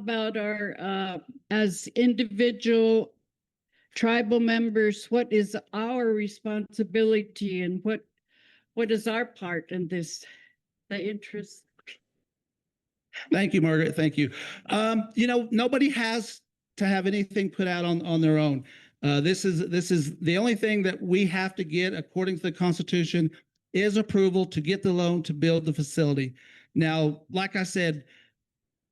about our, as individual tribal members, what is our responsibility and what is our part in this, the interest? Thank you, Margaret. Thank you. Nobody has to have anything put out on their own. This is the only thing that we have to get according to the Constitution is approval to get the loan to build the facility. Now, like I said,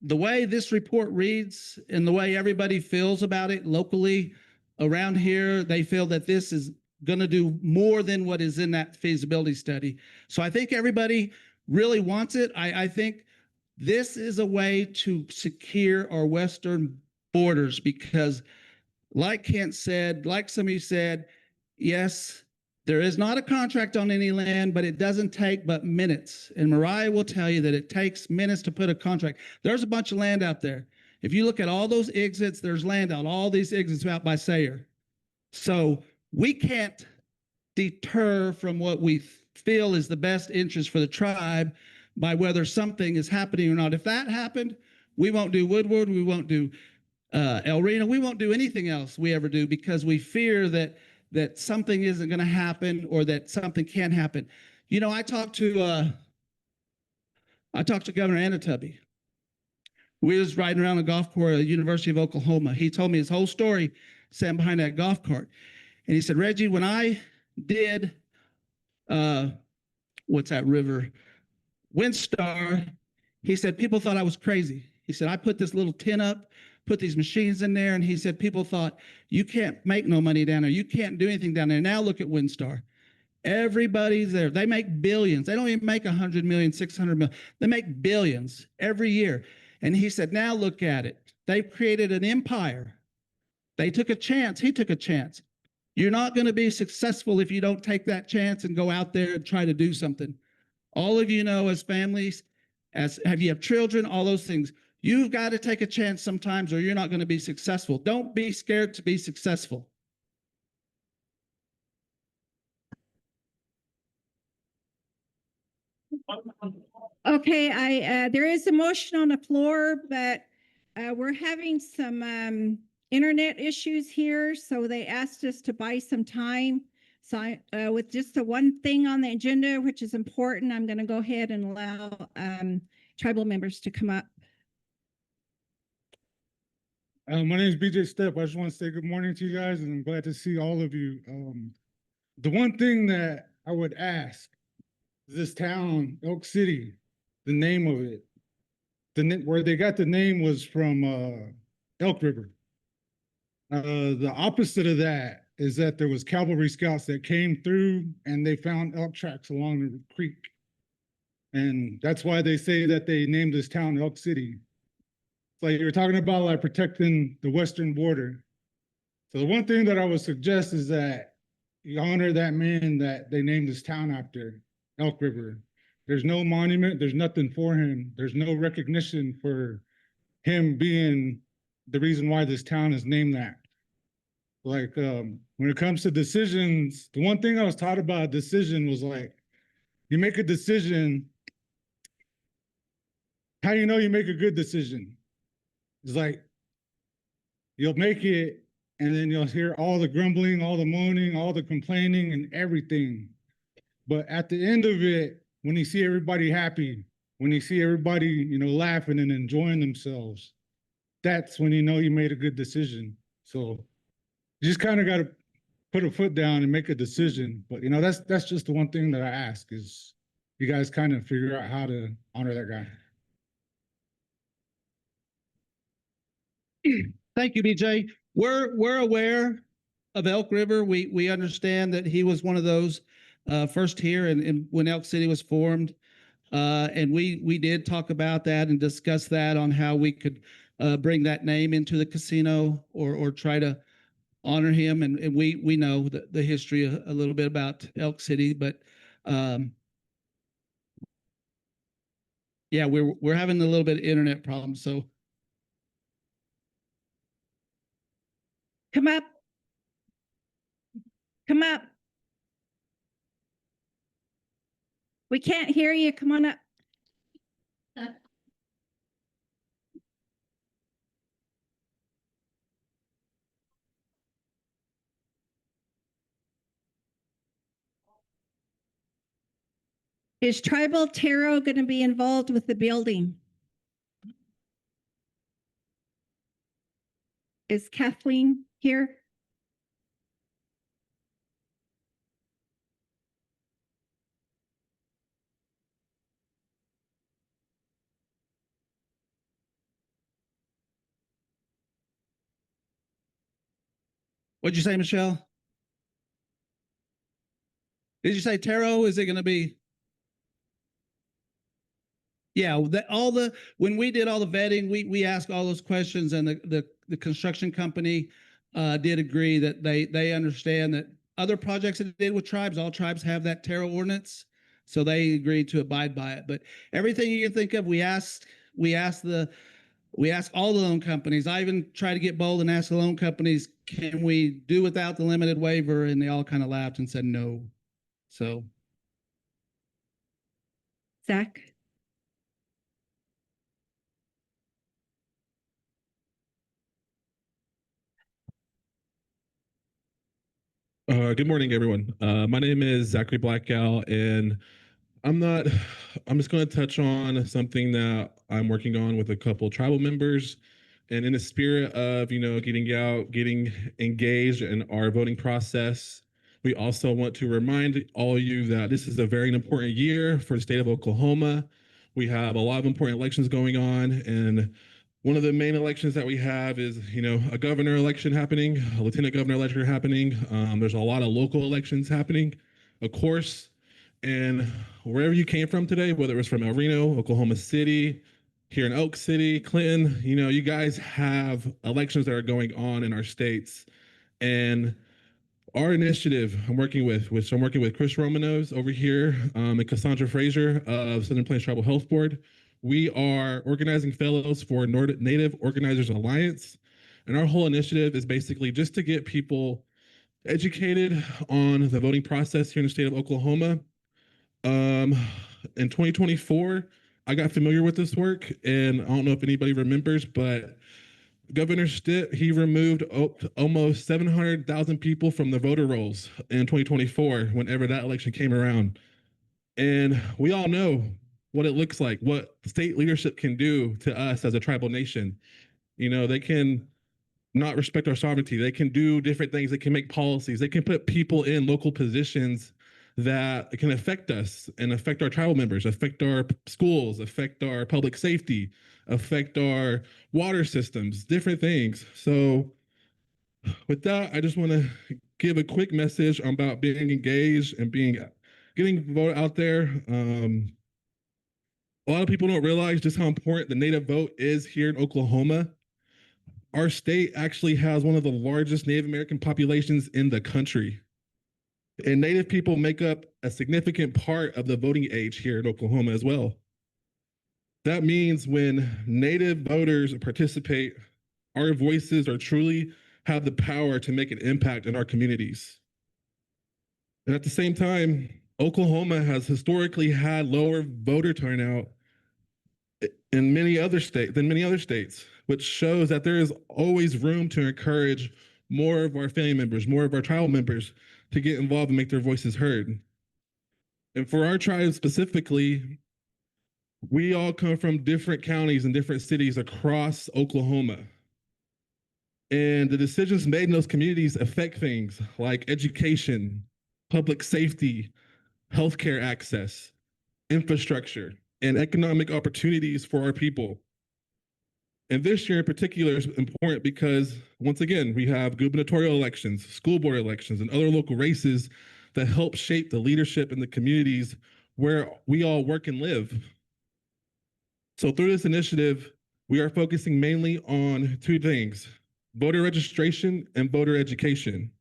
the way this report reads and the way everybody feels about it locally around here, they feel that this is going to do more than what is in that feasibility study. So I think everybody really wants it. I think this is a way to secure our western borders because, like Kent said, like some of you said, yes, there is not a contract on any land, but it doesn't take but minutes. And Mariah will tell you that it takes minutes to put a contract. There's a bunch of land out there. If you look at all those exits, there's land out, all these exits out by Sayre. So we can't deter from what we feel is the best interest for the tribe by whether something is happening or not. If that happened, we won't do Woodward, we won't do El Reno, we won't do anything else we ever do because we fear that something isn't going to happen or that something can happen. You know, I talked to Governor Anatubby. We was riding around a golf course at the University of Oklahoma. He told me his whole story sitting behind that golf cart. And he said, Reggie, when I did, what's that river? Windstar, he said, people thought I was crazy. He said, I put this little tin up, put these machines in there, and he said, people thought, you can't make no money down there. You can't do anything down there. Now look at Windstar. Everybody's there. They make billions. They don't even make 100 million, 600 million. They make billions every year. And he said, now look at it. They've created an empire. They took a chance. He took a chance. You're not going to be successful if you don't take that chance and go out there and try to do something. All of you know as families, as you have children, all those things, you've got to take a chance sometimes or you're not going to be successful. Don't be scared to be successful. Okay, there is a motion on the floor, but we're having some internet issues here, so they asked us to buy some time. So with just the one thing on the agenda, which is important, I'm going to go ahead and allow tribal members to come up. My name is BJ Stepp. I just want to say good morning to you guys, and I'm glad to see all of you. The one thing that I would ask is this town, Elk City, the name of it, where they got the name was from Elk River. The opposite of that is that there was cavalry scouts that came through and they found elk tracks along the creek. And that's why they say that they named this town Elk City. It's like you were talking about like protecting the western border. So the one thing that I would suggest is that you honor that man that they named this town after, Elk River. There's no monument, there's nothing for him. There's no recognition for him being the reason why this town is named that. Like when it comes to decisions, the one thing I was taught about a decision was like, you make a decision, how you know you make a good decision? It's like, you'll make it and then you'll hear all the grumbling, all the moaning, all the complaining and everything. But at the end of it, when you see everybody happy, when you see everybody, you know, laughing and enjoying themselves, that's when you know you made a good decision. So you just kind of got to put a foot down and make a decision. But, you know, that's just the one thing that I ask is you guys kind of figure out how to honor that guy. Thank you, BJ. We're aware of Elk River. We understand that he was one of those first here and when Elk City was formed. And we did talk about that and discuss that on how we could bring that name into the casino or try to honor him. And we know the history a little bit about Elk City, but yeah, we're having a little bit of internet problems. So Come up. Come up. We can't hear you. Come on up. Is Tribal Tarot going to be involved with the building? Is Kathleen here? What'd you say, Michelle? Did you say tarot? Is it going to be? Yeah, when we did all the vetting, we asked all those questions, and the construction company did agree that they understand that other projects that they did with tribes, all tribes have that tarot ordinance, so they agreed to abide by it. But everything you can think of, we asked all the loan companies. I even tried to get bold and ask the loan companies, can we do without the limited waiver? And they all kind of laughed and said no. So, Zach? Good morning, everyone. My name is Zachary Blackout, and I'm just going to touch on something that I'm working on with a couple tribal members. And in the spirit of, getting out, getting engaged in our voting process, we also want to remind all of you that this is a very important year for the state of Oklahoma. We have a lot of important elections going on, and one of the main elections that we have is, a governor election happening, a lieutenant governor election happening. There's a lot of local elections happening, of course. And wherever you came from today, whether it was from El Reno, Oklahoma City, here in Elk City, Clinton, you guys have elections that are going on in our states. And our initiative, I'm working with Chris Romanos over here, and Cassandra Frazier of Southern Plains Tribal Health Board. We are organizing fellows for Native Organizers Alliance. And our whole initiative is basically just to get people educated on the voting process here in the state of Oklahoma. In 2024, I got familiar with this work, and I don't know if anybody remembers, but Governor Stitt, he removed almost 700,000 people from the voter rolls in 2024, whenever that election came around. And we all know what it looks like, what state leadership can do to us as a tribal nation. They can not respect our sovereignty. They can do different things. They can make policies. They can put people in local positions that can affect us and affect our tribal members, affect our schools, affect our public safety, affect our water systems, different things. So with that, I just want to give a quick message about being engaged and getting vote out there. A lot of people don't realize just how important the Native vote is here in Oklahoma. Our state actually has one of the largest Native American populations in the country. And Native people make up a significant part of the voting age here in Oklahoma as well. That means when Native voters participate, our voices are truly have the power to make an impact in our communities. And at the same time, Oklahoma has historically had lower voter turnout in many other states, which shows that there is always room to encourage more of our family members, more of our tribal members to get involved and make their voices heard. And for our tribe specifically, we all come from different counties and different cities across Oklahoma. And the decisions made in those communities affect things like education, public safety, healthcare access, infrastructure, and economic opportunities for our people. And this year in particular is important because, once again, we have gubernatorial elections, school board elections, and other local races that help shape the leadership in the communities where we all work and live. So through this initiative, we are focusing mainly on two things: voter registration and voter education.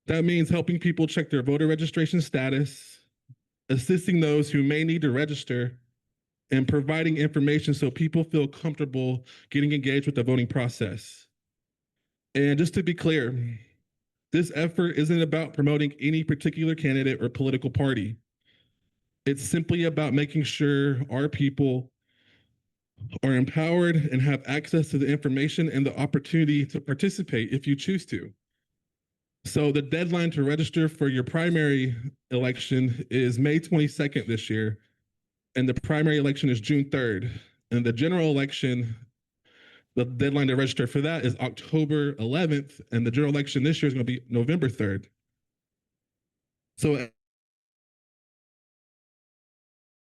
That means helping people check their voter registration status, assisting those who may need to register, and providing information so people feel comfortable getting engaged with the voting process. And just to be clear, this effort isn't about promoting any particular candidate or political party. It's simply about making sure our people are empowered and have access to the information and the opportunity to participate if you choose to. So the deadline to register for your primary election is May 22nd this year, and the primary election is June 3rd. And the general election, the deadline to register for that is October 11th, and the general election this year is going to be November 3rd. So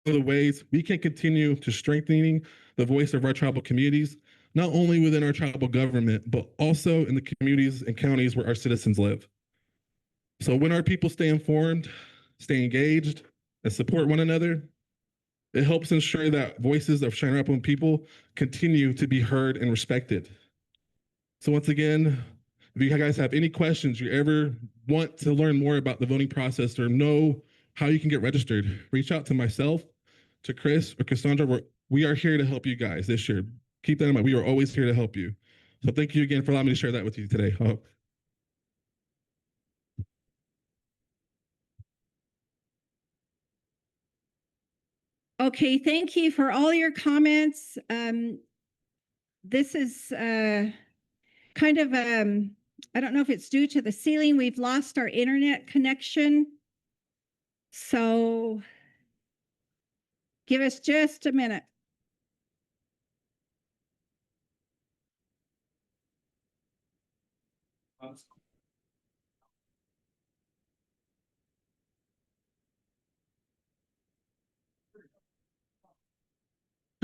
the ways we can continue to strengthening the voice of our tribal communities, not only within our tribal government, but also in the communities and counties where our citizens live. So when our people stay informed, stay engaged, and support one another, it helps ensure that voices of Cheyenne Arapaho people continue to be heard and respected. So once again, if you guys have any questions, you ever want to learn more about the voting process or know how you can get registered, reach out to myself, to Chris or Cassandra. We are here to help you guys this year. Keep that in mind. We are always here to help you. So thank you again for allowing me to share that with you today. Okay, thank you for all your comments. This is kind of, I don't know if it's due to the ceiling. We've lost our internet connection. So give us just a minute.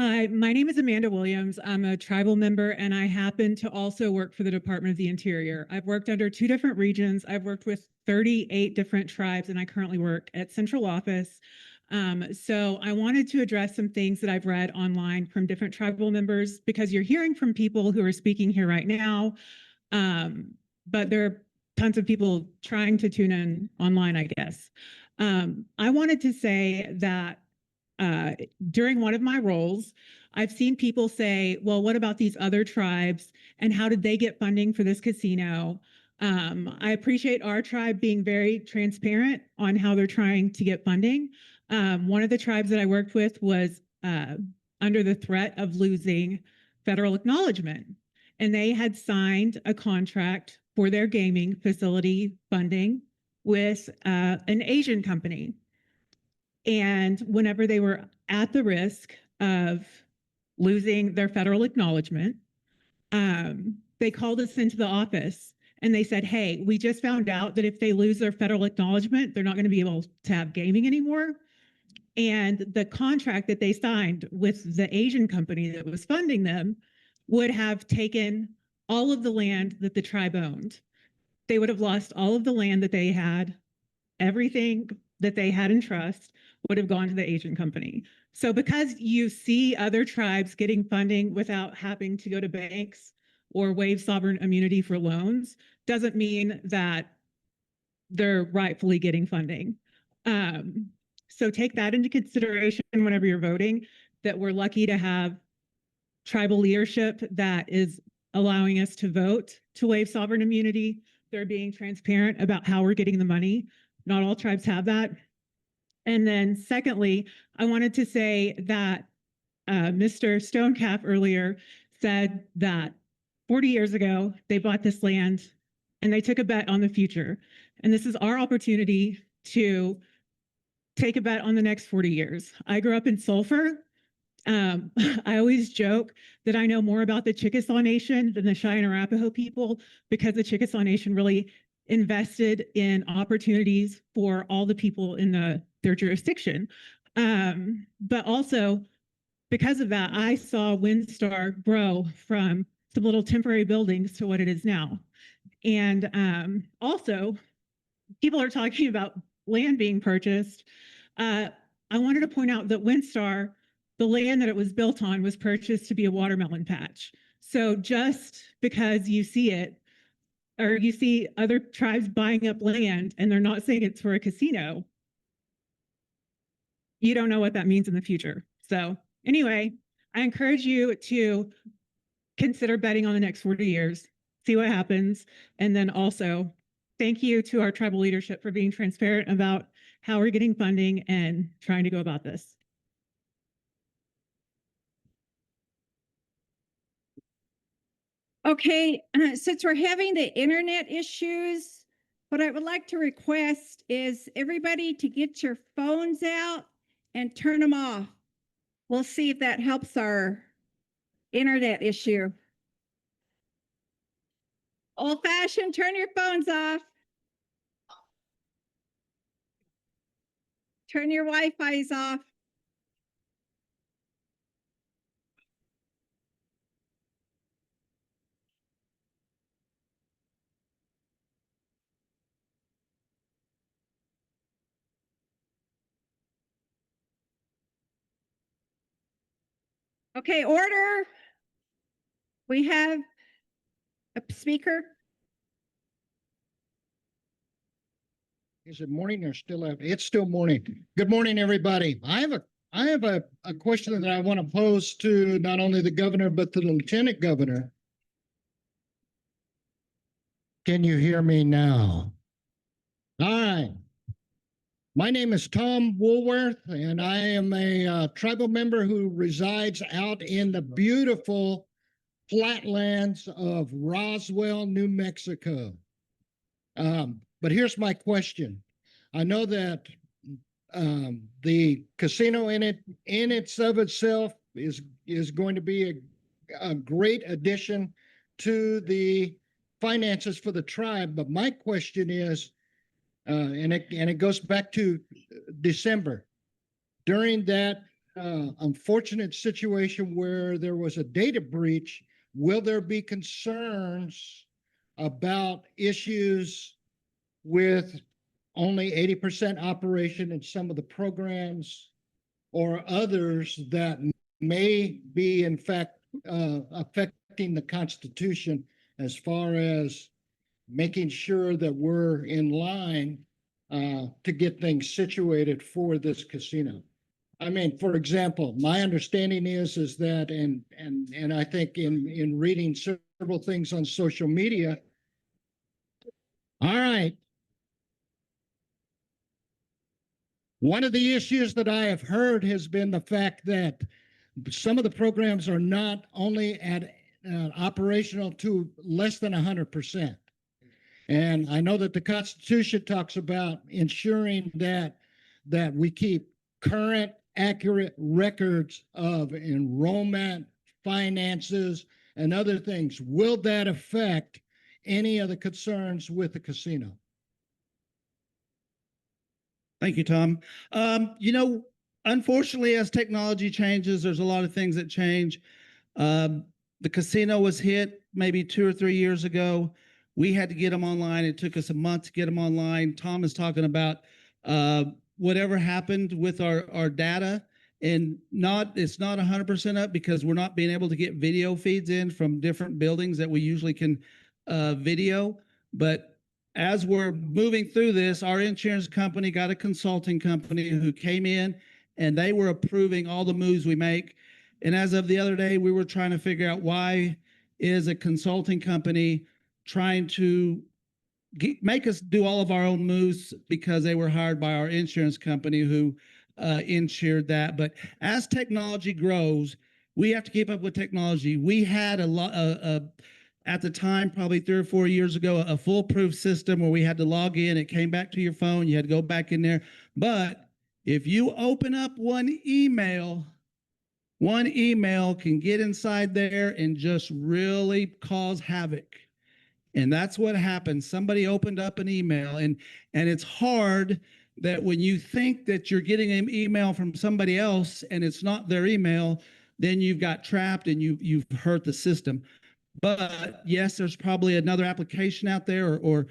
Hi, my name is Amanda Williams. I'm a tribal member, and I happen to also work for the Department of the Interior. I've worked under 2 different regions. I've worked with 38 different tribes, and I currently work at central office. So I wanted to address some things that I've read online from different tribal members, because you're hearing from people who are speaking here right now, but there are tons of people trying to tune in online, I guess. I wanted to say that during one of my roles, I've seen people say, well, what about these other tribes and how did they get funding for this casino? I appreciate our tribe being very transparent on how they're trying to get funding. One of the tribes that I worked with was under the threat of losing federal acknowledgement, and they had signed a contract for their gaming facility funding with an Asian company. And whenever they were at the risk of losing their federal acknowledgement, they called us into the office and they said, hey, we just found out that if they lose their federal acknowledgement, they're not going to be able to have gaming anymore. And the contract that they signed with the Asian company that was funding them would have taken all of the land that the tribe owned. They would have lost all of the land that they had. Everything that they had in trust would have gone to the Asian company. So because you see other tribes getting funding without having to go to banks or waive sovereign immunity for loans, doesn't mean that they're rightfully getting funding. So take that into consideration whenever you're voting, that we're lucky to have tribal leadership that is allowing us to vote to waive sovereign immunity. They're being transparent about how we're getting the money. Not all tribes have that. And then secondly, I wanted to say that Mr. Stonecalf earlier said that 40 years ago, they bought this land and they took a bet on the future. And this is our opportunity to take a bet on the next 40 years. I grew up in Sulphur. I always joke that I know more about the Chickasaw Nation than the Cheyenne Arapaho people, because the Chickasaw Nation really invested in opportunities for all the people in their jurisdiction. But also, because of that, I saw WinStar grow from some little temporary buildings to what it is now. And also, people are talking about land being purchased. I wanted to point out that WinStar, the land that it was built on, was purchased to be a watermelon patch. So just because you see it, or you see other tribes buying up land and they're not saying it's for a casino, you don't know what that means in the future. So anyway, I encourage you to consider betting on the next 40 years, see what happens. And then also, thank you to our tribal leadership for being transparent about how we're getting funding and trying to go about this. Okay, since we're having the internet issues, What I would like to request is everybody to get your phones out and turn them off. We'll see if that helps our internet issue. Old fashioned, turn your phones off. Turn your Wi-Fi's off. Okay, order. We have a speaker. Is it morning or still? It's still morning. Good morning, everybody. I have a question that I want to pose to not only the governor, but to the lieutenant governor. Can you hear me now? All right. My name is Tom Woolworth, and I am a tribal member who resides out in the beautiful flatlands of Roswell, New Mexico. But here's my question. I know that the casino in itself is going to be a great addition to the finances for the tribe. But my question is, and it goes back to December, during that unfortunate situation where there was a data breach, will there be concerns about issues with only 80% operation in some of the programs or others that may be in fact affecting the Constitution as far as making sure that we're in line to get things situated for this casino? I mean, for example, my understanding is that, and I think in reading several things on social media. All right. One of the issues that I have heard has been the fact that some of the programs are not only at operational to less than 100%. And I know that the Constitution talks about ensuring that we keep current, accurate records of enrollment, finances, and other things. Will that affect any of the concerns with the casino? Thank you, Tom. Unfortunately, as technology changes, there's a lot of things that change. The casino was hit maybe 2 or 3 years ago. We had to get them online. It took us a month to get them online. Tom is talking about whatever happened with our data, and it's not 100% up because we're not being able to get video feeds in from different buildings that we usually can video. But as we're moving through this, our insurance company got a consulting company who came in and they were approving all the moves we make. And as of the other day, we were trying to figure out why is a consulting company trying to make us do all of our own moves because they were hired by our insurance company who insured that. But as technology grows, we have to keep up with technology. We had at the time, probably 3 or 4 years ago, a foolproof system where we had to log in. It came back to your phone. You had to go back in there. But if you open up one email can get inside there and just really cause havoc. And that's what happened. Somebody opened up an email, and it's hard that when you think that you're getting an email from somebody else and it's not their email, then you've got trapped and you've hurt the system. But yes, there's probably another application out there or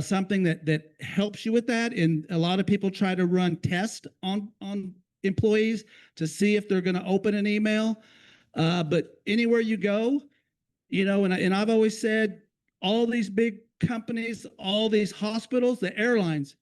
something that helps you with that. And a lot of people try to run tests on employees to see if they're going to open an email. But anywhere you go, and I've always said, all these big companies, all these hospitals, the airlines,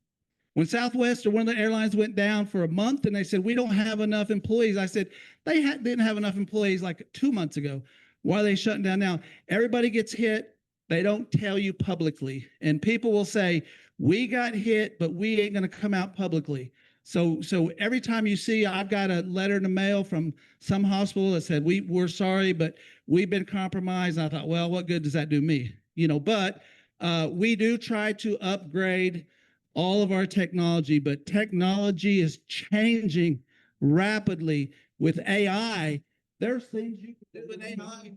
when Southwest or one of the airlines went down for a month and they said, we don't have enough employees. I said, they didn't have enough employees like 2 months ago. Why are they shutting down now? Everybody gets hit. They don't tell you publicly. And people will say, we got hit, but we ain't going to come out publicly. So every time you see, I've got a letter in the mail from some hospital that said, we're sorry, but we've been compromised. And I thought, well, what good does that do me? But We do try to upgrade all of our technology, but technology is changing rapidly with AI. There's things you can do with AI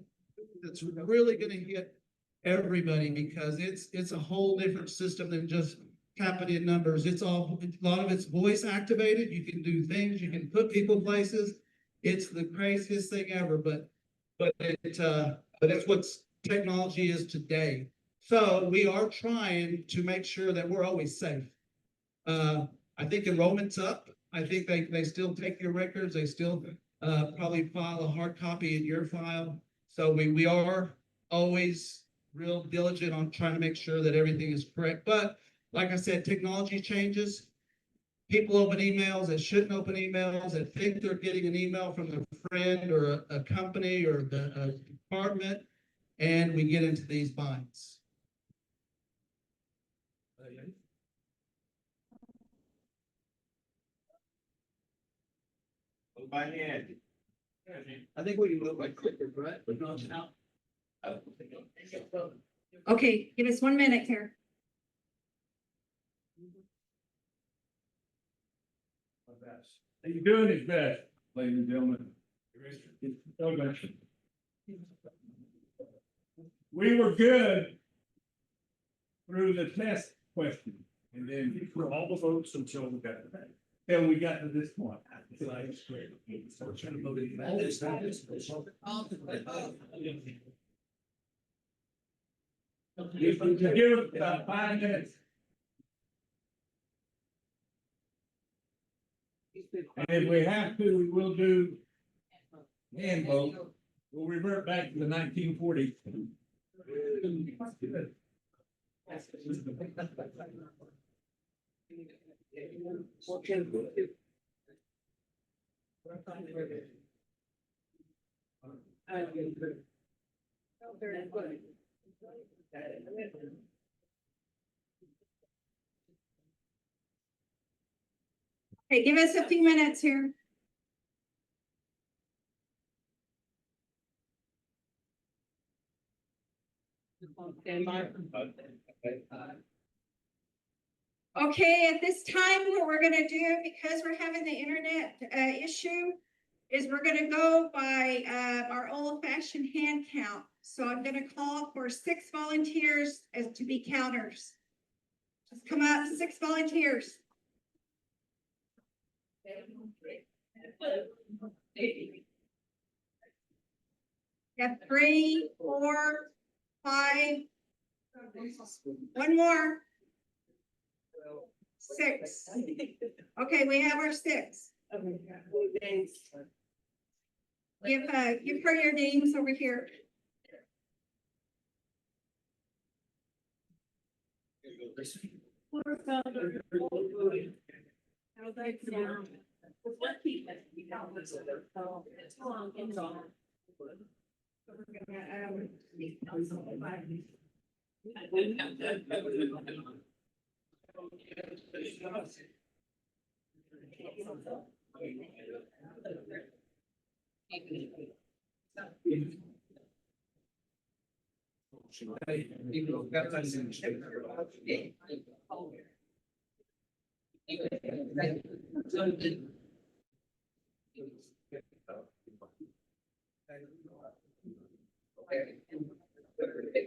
that's really going to hit everybody because it's a whole different system than just tapping in numbers. It's all, a lot of it's voice activated. You can do things, you can put people places. It's the craziest thing ever, but it's what technology is today. So we are trying to make sure that we're always safe. I think enrollment's up. I think they still take your records. They still probably file a hard copy in your file. So we are always real diligent on trying to make sure that everything is correct. But like I said, technology changes. People open emails that shouldn't open emails, that think they're getting an email from their friend or a company or a department, and we get into these binds. By hand. I think we can go by quicker, right? But not now. Okay, give us 1 minute here. He's doing his best, ladies and gentlemen. Okay. We were good through the test question, and then through all the votes until we got to that. Till we got to this point. Give us 5 minutes. And if we have to, we will do hand vote. We'll revert back to the 1940s. Hey, give us a few minutes here. Okay, at this time, what we're gonna do, because we're having the internet issue, is we're gonna go by our old-fashioned hand count. So I'm gonna call for 6 volunteers as to be counters. Just come up, 6 volunteers. Got 3, 4, 5. 1 more. 6. Okay, we have our 6. Give her your names over here.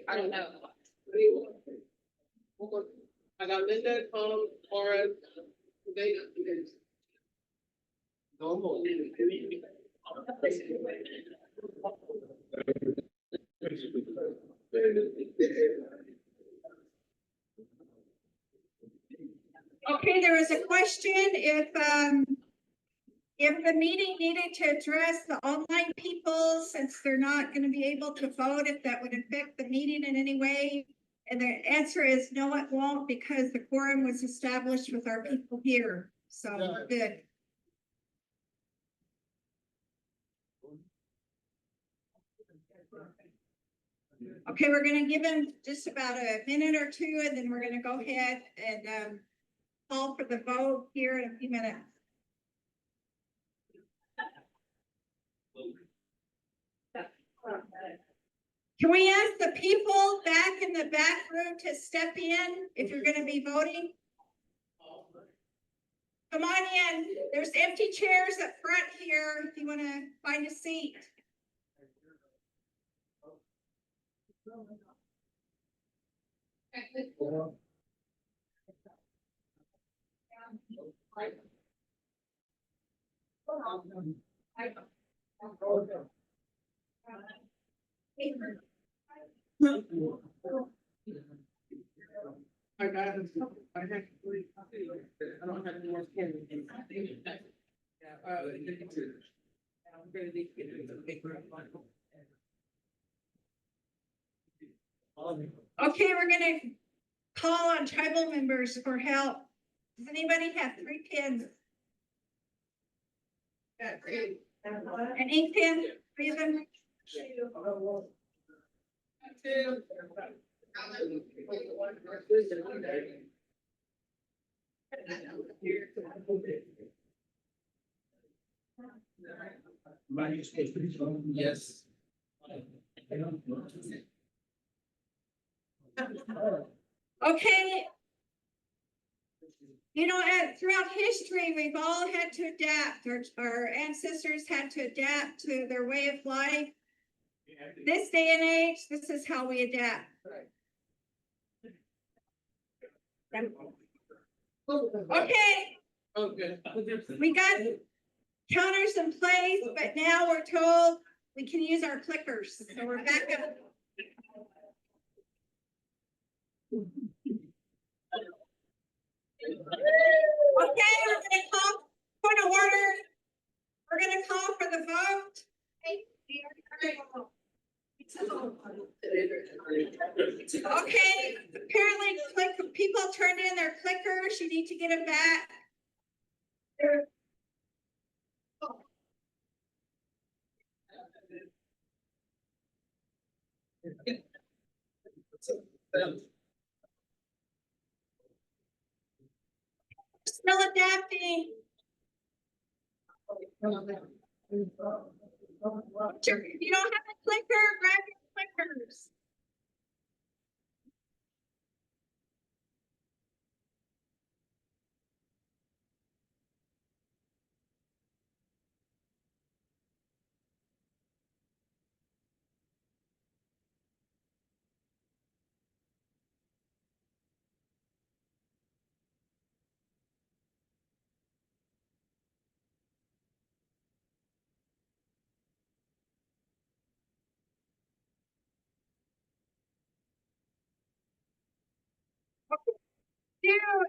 I don't know. I got Linda, Laura, they. Okay, there was a question if the meeting needed to address the online people, since they're not going to be able to vote, if that would affect the meeting in any way. And the answer is no, it won't, because the quorum was established with our people here. So we're good. Okay, we're going to give him just about a minute or two, and then we're going to go ahead and call for the vote here in a few minutes. Can we ask the people back in the back room to step in if you're gonna be voting? Come on in. There's empty chairs up front here if you wanna find a seat. I got it. I have to. I don't have any more pen. Yeah, I'm gonna need to get it in the paper. Okay, we're gonna call on tribal members for help. Does anybody have 3 pens? Got it. An ink pen, 3 of them? Yes. Okay. You know, throughout history, we've all had to adapt. Our ancestors had to adapt to their way of life. This day and age, this is how we adapt. Okay, Oh, good. we got counters in place, but now we're told we can use our clickers. So we're back up. Okay, we're gonna call point of order. We're gonna call for the vote. Okay, apparently people turned in their clickers. You need to get them back. Still adapting. If you don't have a clicker, grab your clickers.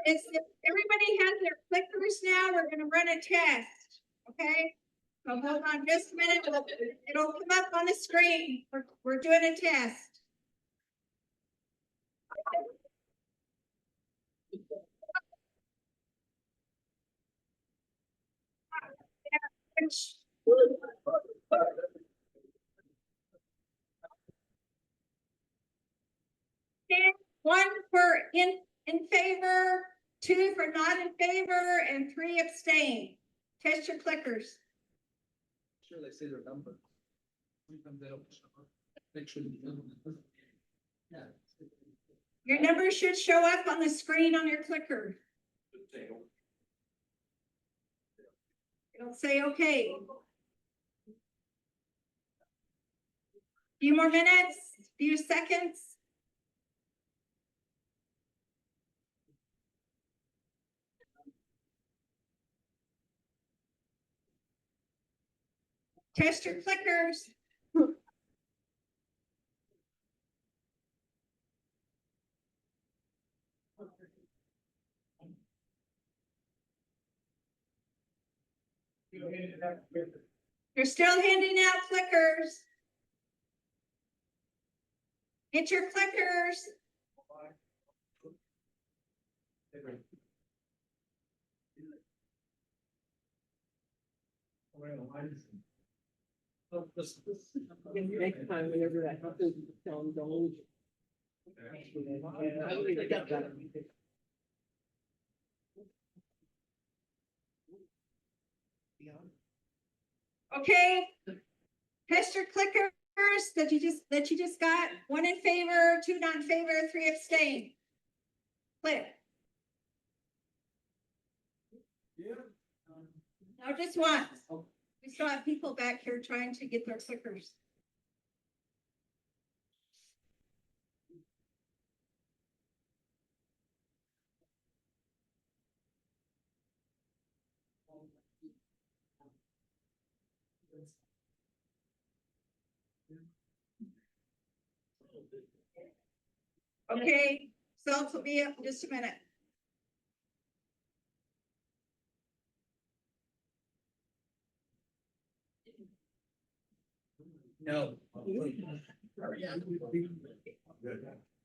Is if everybody has their clickers now, we're gonna run a test, okay? So hold on just a minute, it'll come up on the screen. We're doing a test. One for in favor, 2 for not in favor, and 3 abstain. Test your clickers. Sure, they say their number. Sometimes they don't. Make sure. Yeah. Your number should show up on the screen on your clicker. It'll say okay. Few more minutes, few seconds. Test your clickers. You're still handing out clickers. Get your clickers. Next time, whenever that happens, tell them don't lose it. Okay. Test your clicker. First, that you just got, 1 in favor, 2 not in favor, 3 abstain. Click. No, just one. We still have people back here trying to get their clickers. Okay, results will be up in just a minute. No.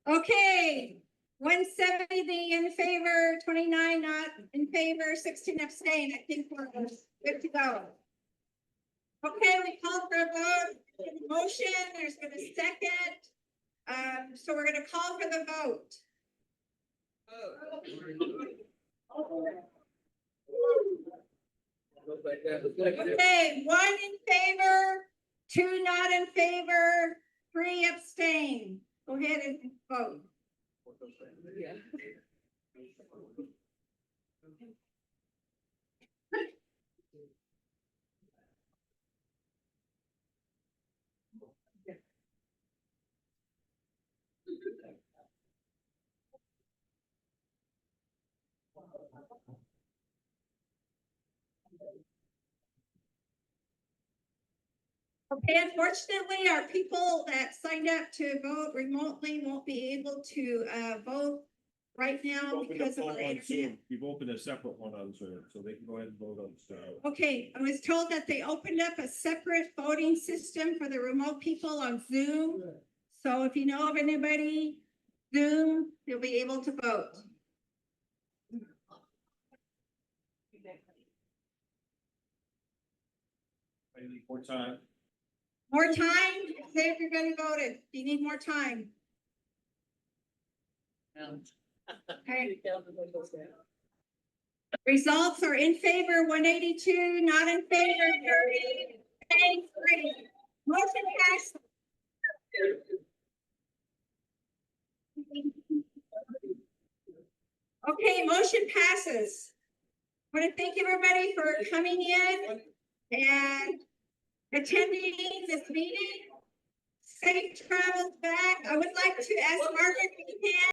Okay, 170 in favor, 29 not in favor, 16 abstain. I think we're good to go. Okay, we called for a vote, motion, there's been a second. So we're gonna call for the vote. Okay, 1 in favor, 2 not in favor, 3 abstain. Go ahead and vote. Okay, unfortunately, our people that signed up to vote remotely won't be able to vote right now because of the internet. You've opened a separate one on Zoom, so they can go ahead and vote on Zoom. Okay, I was told that they opened up a separate voting system for the remote people on Zoom. So if you know of anybody, Zoom, you'll be able to vote. I need more time. More time? Say if you're gonna vote it. You need more time. Okay. Results are in favor, 182, not in favor, 30, abstaining, 3. Motion passed. Okay, motion passes. I want to thank everybody for coming in and attending this meeting. Safe travels back. I would like to ask Margaret if you can.